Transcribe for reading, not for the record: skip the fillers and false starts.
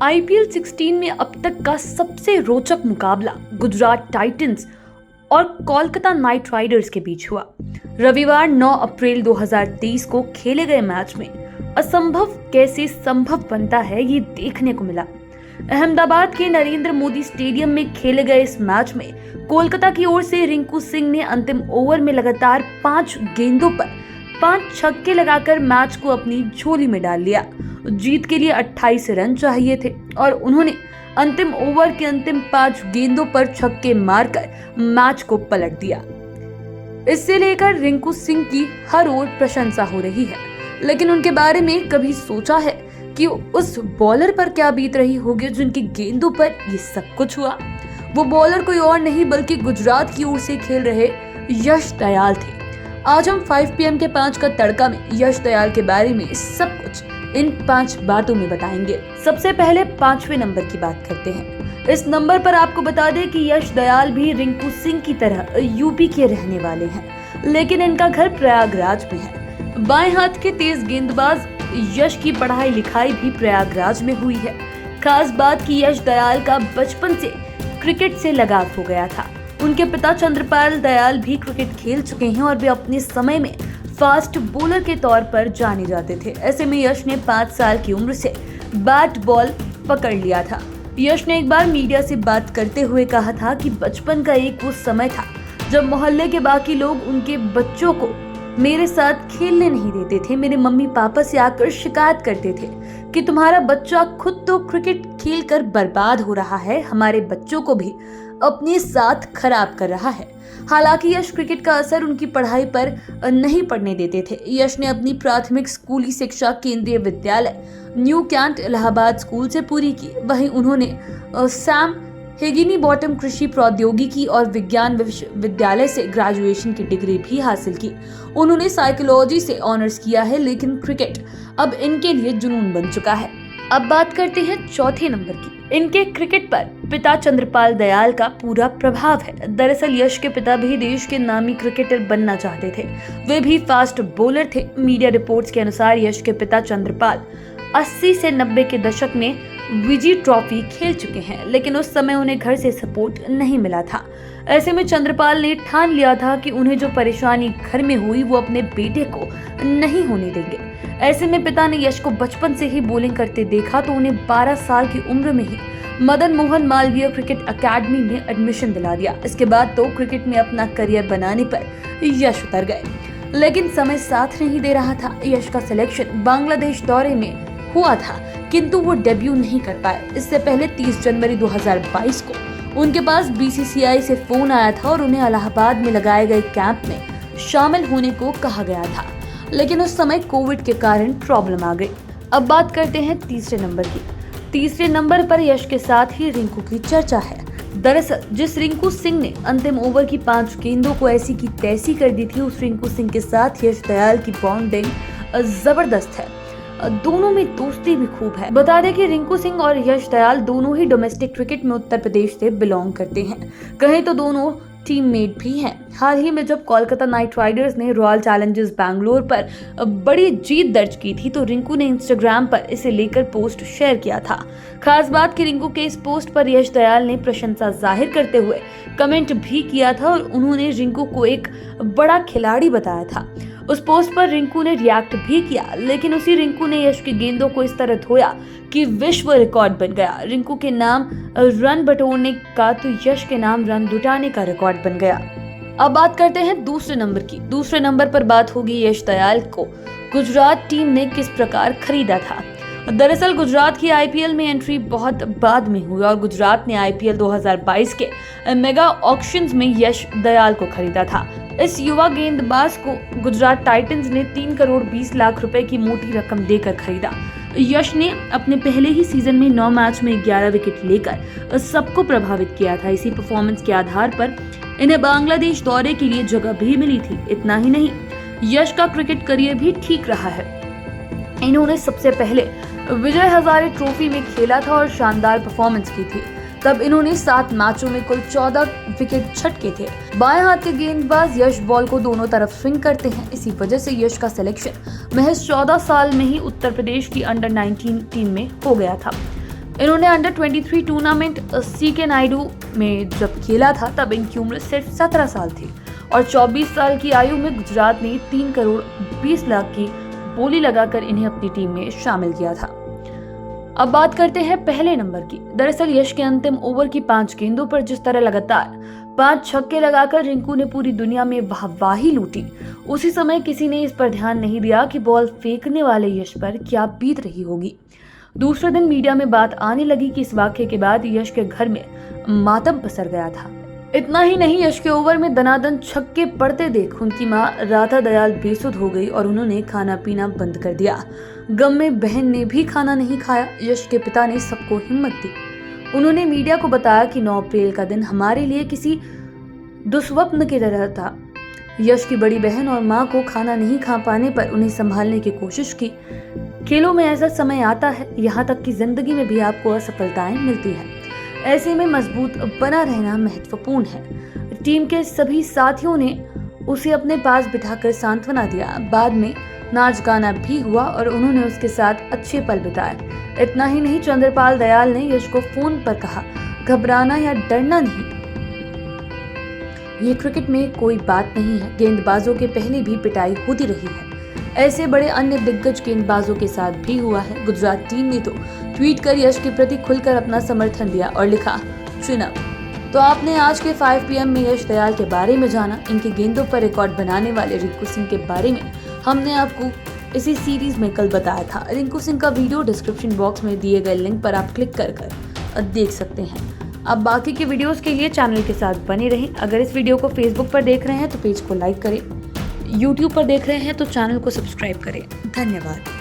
IPL 16 में अब तक का सबसे रोचक मुकाबला गुजरात टाइटंस और कोलकाता नाइट राइडर्स के बीच हुआ। रविवार 9 अप्रैल 2023 को खेले गए मैच में असंभव कैसे संभव बनता है ये देखने को मिला। अहमदाबाद के नरेंद्र मोदी स्टेडियम में खेले गए इस मैच में कोलकाता की ओर से रिंकू सिंह ने अंतिम ओवर में लगातार 5 गेंदों पर 5 छक्के लगाकर मैच को अपनी झोली में डाल लिया। जीत के लिए 28 रन चाहिए थे और उन्होंने अंतिम ओवर के अंतिम 5 गेंदों पर छक्के मारकर मैच को पलट दिया। इससे लेकर रिंकू सिंह की हर ओर प्रशंसा हो रही है, लेकिन उनके बारे में कभी सोचा है कि उस बॉलर पर क्या बीत रही होगी जिनकी गेंदों पर ये सब कुछ हुआ। वो बॉलर कोई और नहीं बल्कि गुजरात की ओर से खेल रहे यश दयाल थे। आज हम 5 PM के 5 का तड़का में यश दयाल के बारे में सब कुछ इन 5 बातों में बताएंगे। सबसे पहले 5वें नंबर की बात करते हैं। इस नंबर पर आपको बता दें कि यश दयाल भी रिंकू सिंह की तरह यूपी के रहने वाले हैं, लेकिन इनका घर प्रयागराज में है। बाएं हाथ के तेज गेंदबाज यश की पढ़ाई लिखाई भी प्रयागराज में हुई है। खास बात कि यश दयाल का बचपन से क्रिकेट से लगाव हो गया था। उनके पिता चंद्रपाल दयाल भी क्रिकेट खेल चुके हैं और वे अपने समय में फास्ट बॉलर के तौर पर जाने जाते थे। ऐसे में यश ने 5 साल की उम्र से बैट बॉल पकड़ लिया था। यश ने एक बार मीडिया से बात करते हुए कहा था कि बचपन का एक वो समय था जब मोहल्ले के बाकी लोग उनके बच्चों को मेरे साथ खेलने नहीं देते थे। मेरे मम्मी पापा से आकर शिकायत करते थे कि तुम्हारा बच्चा खुद तो क्रिकेट खेलकर बर्बाद हो रहा है, हमारे बच्चों को भी अपने साथ खराब कर रहा है। हालांकि यश क्रिकेट का असर उनकी पढ़ाई पर नहीं पड़ने देते थे। यश ने अपनी प्राथमिक स्कूली शिक्षा केंद्रीय विद्यालय न्यू कैंट इलाहाबाद स्कूल से पूरी की। वहीं उन्होंने सैम हेगिनी बॉटम कृषि प्रौद्योगिकी और विज्ञान विश्वविद्यालय से ग्रेजुएशन की डिग्री भी हासिल की। उन्होंने साइकोलॉजी से ऑनर्स किया है, लेकिन क्रिकेट अब इनके लिए जुनून बन चुका है। अब बात करते हैं चौथे नंबर की। इनके क्रिकेट पर पिता चंद्रपाल दयाल का पूरा प्रभाव है। दरअसल यश के पिता भी देश के नामी क्रिकेटर बनना चाहते थे। वे भी फास्ट बॉलर थे। मीडिया रिपोर्ट्स के अनुसार यश के पिता चंद्रपाल 80 से 90 के दशक में विजय ट्रॉफी खेल चुके हैं, लेकिन उस समय उन्हें घर से सपोर्ट नहीं मिला था। ऐसे में चंद्रपाल ने ठान लिया था कि उन्हें जो परेशानी घर में हुई वो अपने बेटे को नहीं होने देंगे। ऐसे में पिता ने यश को बचपन से ही बॉलिंग करते देखा तो उन्हें 12 साल की उम्र में ही मदन मोहन मालवीय क्रिकेट अकेडमी में एडमिशन दिला दिया। इसके बाद तो क्रिकेट में अपना करियर बनाने पर यश उतर गए, लेकिन समय साथ नहीं दे रहा था। यश का सिलेक्शन बांग्लादेश दौरे में हुआ था, किंतु वो डेब्यू नहीं कर पाए। इससे पहले 30 जनवरी 2022 को उनके पास बीसीसीआई से फोन आया था और उन्हें इलाहाबाद में लगाए गए कैंप में शामिल होने को कहा गया था, लेकिन उस समय कोविड के कारण प्रॉब्लम आ गई। अब बात करते हैं तीसरे नंबर की। तीसरे नंबर पर यश के साथ ही रिंकू की चर्चा है। दरअसल जिस रिंकू सिंह ने अंतिम ओवर की 5 गेंदों को ऐसी की तैसी कर दी थी, उस रिंकू सिंह के साथ यश दयाल की बॉन्डिंग जबरदस्त है। दोनों में दोस्ती भी खूब है। बता दें कि रिंकू सिंह और यश दयाल दोनों ही डोमेस्टिक क्रिकेट में उत्तर प्रदेश से बिलोंग करते हैं। कहें तो दोनों टीममेट भी हैं। हाल ही में जब कोलकाता नाइट राइडर्स ने रॉयल चैलेंजर्स बैंगलोर पर बड़ी जीत दर्ज की थी तो रिंकू ने इंस्टाग्राम पर इसे लेकर पोस्ट शेयर किया था। खास बात कि रिंकू के इस पोस्ट पर यश दयाल ने प्रशंसा जाहिर करते हुए कमेंट भी किया था और उन्होंने रिंकू को एक बड़ा खिलाड़ी बताया था। उस पोस्ट पर रिंकू ने रिएक्ट भी किया, लेकिन उसी रिंकू ने यश की गेंदों को इस तरह धोया कि विश्व रिकॉर्ड बन गया। रिंकू के नाम रन बटोरने का तो यश के नाम रन जुटाने का रिकॉर्ड बन गया। अब बात करते हैं दूसरे नंबर की। दूसरे नंबर पर बात होगी यश दयाल को गुजरात टीम ने किस प्रकार खरीदा था। दरअसल गुजरात की आईपीएल में एंट्री बहुत बाद में हुई और गुजरात ने आईपीएल 2022 के मेगा ऑक्शंस में यश दयाल को खरीदा था। इस युवा गेंदबाज को गुजरात टाइटंस ने 3 करोड़ 20 लाख रुपए की मोटी रकम देकर खरीदा। यश ने अपने पहले ही सीजन में 9 मैच में 11 विकेट लेकर सबको प्रभावित किया था। इसी परफॉर्मेंस के आधार पर इन्हें बांग्लादेश दौरे के लिए जगह भी मिली थी। इतना ही नहीं, यश का क्रिकेट करियर भी ठीक रहा है। इन्होंने सबसे पहले विजय हजारे ट्रॉफी में खेला था और शानदार परफॉर्मेंस की थी। तब इन्होंने 7 मैचों में कुल 14 विकेट झटके थे। बाएं हाथ के गेंदबाज यश बॉल को दोनों तरफ स्विंग करते हैं। इसी वजह से यश का सिलेक्शन महज 14 साल में ही उत्तर प्रदेश की अंडर 19 टीम में हो गया था। इन्होंने अंडर 23 टूर्नामेंट सीके नायडू में जब खेला था तब इनकी उम्र सिर्फ 17 साल थी और 24 साल की आयु में गुजरात ने 3 करोड़ 20 लाख की बोली लगाकर इन्हें अपनी टीम में शामिल किया था। अब बात करते हैं पहले नंबर की। दरअसल यश के अंतिम ओवर की 5 गेंदों पर जिस तरह लगातार 5 छक्के लगाकर रिंकू ने पूरी दुनिया में वाहवाही लूटी, उसी समय किसी ने इस पर ध्यान नहीं दिया कि बॉल फेंकने वाले यश पर क्या बीत रही होगी। दूसरे दिन मीडिया में बात आने लगी कि इस वाकये के बाद यश के घर में मातम पसर गया था। इतना ही नहीं, यश के ओवर में दनादन छक्के पड़ते देख उनकी मां राधा दयाल बेसुध हो गई और उन्होंने खाना पीना बंद कर दिया। गम में बहन ने भी खाना नहीं खाया। यश के पिता ने सबको हिम्मत दी। उन्होंने मीडिया को बताया कि 9 अप्रैल का दिन हमारे लिए किसी दुस्वप्न की तरह था। यश की बड़ी बहन और मां को खाना नहीं खा पाने पर उन्हें संभालने की कोशिश की। खेलों में ऐसा समय आता है, यहाँ तक कि जिंदगी में भी आपको असफलताएं मिलती हैं। ऐसे में मजबूत बना रहना महत्वपूर्ण है। टीम के सभी साथियों ने उसे अपने पास बिठाकर सांत्वना दिया। बाद में नाच गाना भी हुआ और उन्होंने उसके साथ अच्छे पल बिताए। इतना ही नहीं, चंद्रपाल दयाल ने यश को फोन पर कहा, घबराना या डरना नहीं, ये क्रिकेट में कोई बात नहीं है। गेंदबाजों के पहले भी पिटाई होती रही है। ऐसे बड़े अन्य दिग्गज गेंदबाजों के साथ भी हुआ है। गुजरात टीम ने तो ट्वीट कर यश के प्रति खुलकर अपना समर्थन दिया और लिखा, चिनअप। तो आपने आज के 5 PM में यश दयाल के बारे में जाना। इनके गेंदों पर रिकॉर्ड बनाने वाले रिंकू सिंह के बारे में हमने आपको इसी सीरीज में कल बताया था। रिंकू सिंह का वीडियो डिस्क्रिप्शन बॉक्स में दिए गए लिंक पर आप क्लिक कर देख सकते हैं। अब बाकी के वीडियोस के लिए चैनल के साथ बने रहें। अगर इस वीडियो को फेसबुक पर देख रहे हैं तो पेज को लाइक करें, यूट्यूब पर देख रहे हैं तो चैनल को सब्सक्राइब करें। धन्यवाद।